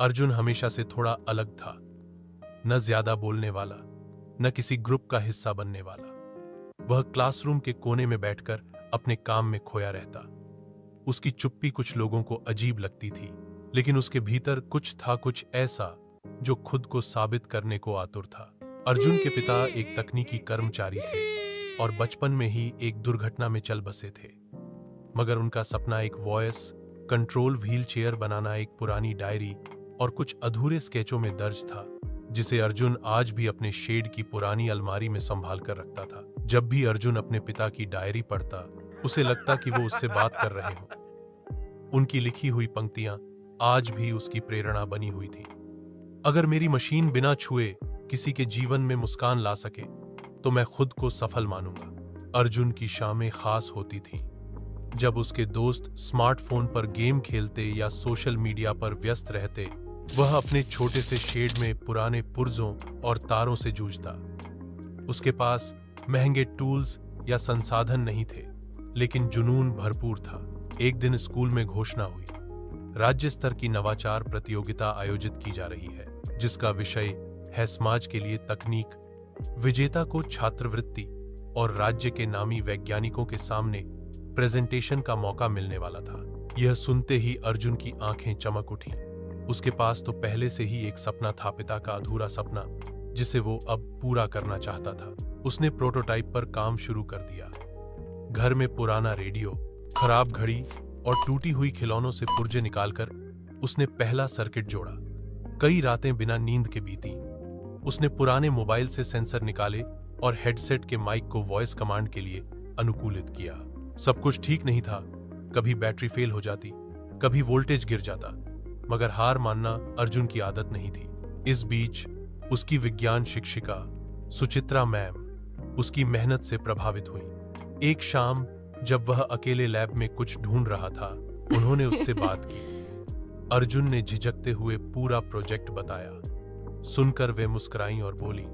अर्जुन हमेशा से थोड़ा अलग था, न ज्यादा बोलने वाला, न किसी ग्रुप का हिस्सा बनने वाला। वह क्लासरूम के कोने में बैठकर अपने काम में खोया रहता। उसकी चुप्पी कुछ लोगों को अजीब लगती थी, लेकिन उसके भीतर कुछ ऐसा जो खुद को साबित करने को आतुर था। अर्जुन के पिता एक तकनीकी कर्मचारी थे और बचपन में ही एक दुर्घटना में चल बसे थे। मगर उनका सपना एक वॉइस कंट्रोल व्हील चेयर बनाना, एक पुरानी डायरी और कुछ अधूरे स्केचों में दर्ज था, जिसे अर्जुन आज भी अपने शेड की पुरानी अलमारी में संभाल कर रखता था। जब भी अर्जुन अपने पिता की डायरी पढ़ता, उसे लगता कि वो उससे बात कर रहे हों। उनकी लिखी हुई पंक्तियां आज भी उसकी प्रेरणा बनी हुई थी। अगर मेरी मशीन बिना छुए किसी के जीवन में मुस्कान ला सके, तो मैं खुद को सफल मानूंगा। अर्जुन की शामें खास होती थीं, जब उसके दोस्त स्मार्टफोन पर गेम खेलते या सोशल मीडिया पर व्यस्त रहते। वह अपने छोटे से शेड में पुराने पुर्जों और तारों से जूझता। उसके पास महंगे टूल्स या संसाधन नहीं थे, लेकिन जुनून भरपूर था। एक दिन स्कूल में घोषणा हुई, राज्य स्तर की नवाचार प्रतियोगिता आयोजित की जा रही है, जिसका विषय है समाज के लिए तकनीक। विजेता को छात्रवृत्ति और राज्य के नामी वैज्ञानिकों के सामने प्रेजेंटेशन का मौका मिलने वाला था। यह सुनते ही अर्जुन की आंखें चमक उठीं। उसके पास तो पहले से ही एक सपना था, पिता का अधूरा सपना, जिसे वो अब पूरा करना चाहता था। उसने प्रोटोटाइप पर काम शुरू कर दिया। घर में पुराना रेडियो, खराब घड़ी और टूटी हुई खिलौनों से पुर्जे निकालकर उसने पहला सर्किट जोड़ा। कई रातें बिना नींद के बीती। उसने पुराने मोबाइल से सेंसर निकाले और हेडसेट के माइक को वॉइस कमांड के लिए अनुकूलित किया। सब कुछ ठीक नहीं था। कभी बैटरी फेल हो जाती, कभी वोल्टेज गिर जाता, मगर हार मानना अर्जुन की आदत नहीं थी। इस बीच उसकी विज्ञान शिक्षिका सुचित्रा मैम उसकी मेहनत से प्रभावित हुई। एक शाम जब वह अकेले लैब में कुछ ढूंढ रहा था, उन्होंने उससे बात की। अर्जुन ने झिझकते हुए पूरा प्रोजेक्ट बताया। सुनकर वे मुस्कुराईं और बोली,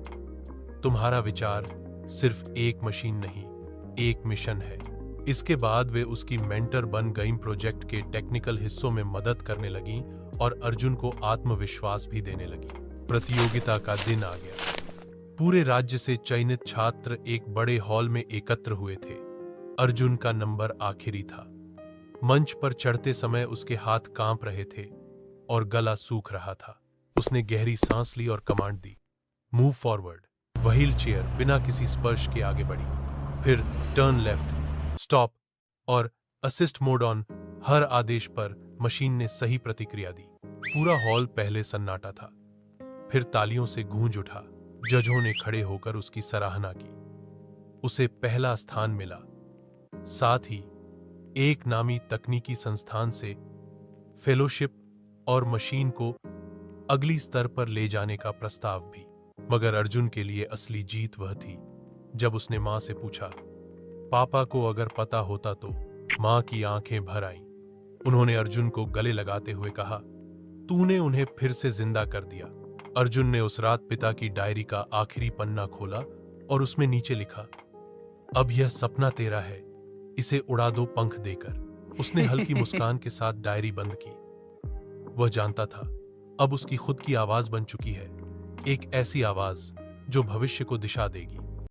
तुम्हारा विचार सिर्फ एक मशीन नहीं, एक मिशन है। इसके बाद वे उसकी मेंटर बन गईं, प्रोजेक्ट के टेक्निकल हिस्सों में मदद करने लगीं और अर्जुन को आत्मविश्वास भी देने लगी। प्रतियोगिता का दिन आ गया। पूरे राज्य से चयनित छात्र एक बड़े हॉल में एकत्र हुए थे। अर्जुन का नंबर आखिरी था। मंच पर चढ़ते समय उसके हाथ कांप रहे थे और गला सूख रहा था। उसने गहरी सांस ली और कमांड दी, मूव फॉरवर्ड। व्हील चेयर बिना किसी स्पर्श के आगे बढ़ी। फिर टर्न लेफ्ट, स्टॉप और असिस्ट मोड ऑन। हर आदेश पर मशीन ने सही प्रतिक्रिया दी। पूरा हॉल पहले सन्नाटा था, फिर तालियों से गूंज उठा। जजों ने खड़े होकर उसकी सराहना की। उसे पहला स्थान मिला, साथ ही एक नामी तकनीकी संस्थान से फेलोशिप और मशीन को अगली स्तर पर ले जाने का प्रस्ताव भी। मगर अर्जुन के लिए असली जीत वह थी जब उसने मां से पूछा, पापा को अगर पता होता तो। मां की आंखें भर आईं। उन्होंने अर्जुन को गले लगाते हुए कहा, तूने उन्हें फिर से जिंदा कर दिया। अर्जुन ने उस रात पिता की डायरी का आखिरी पन्ना खोला और उसमें नीचे लिखा, अब यह सपना तेरा है, इसे उड़ा दो पंख देकर। उसने हल्की मुस्कान के साथ डायरी बंद की। वह जानता था अब उसकी खुद की आवाज बन चुकी है, एक ऐसी आवाज जो भविष्य को दिशा देगी।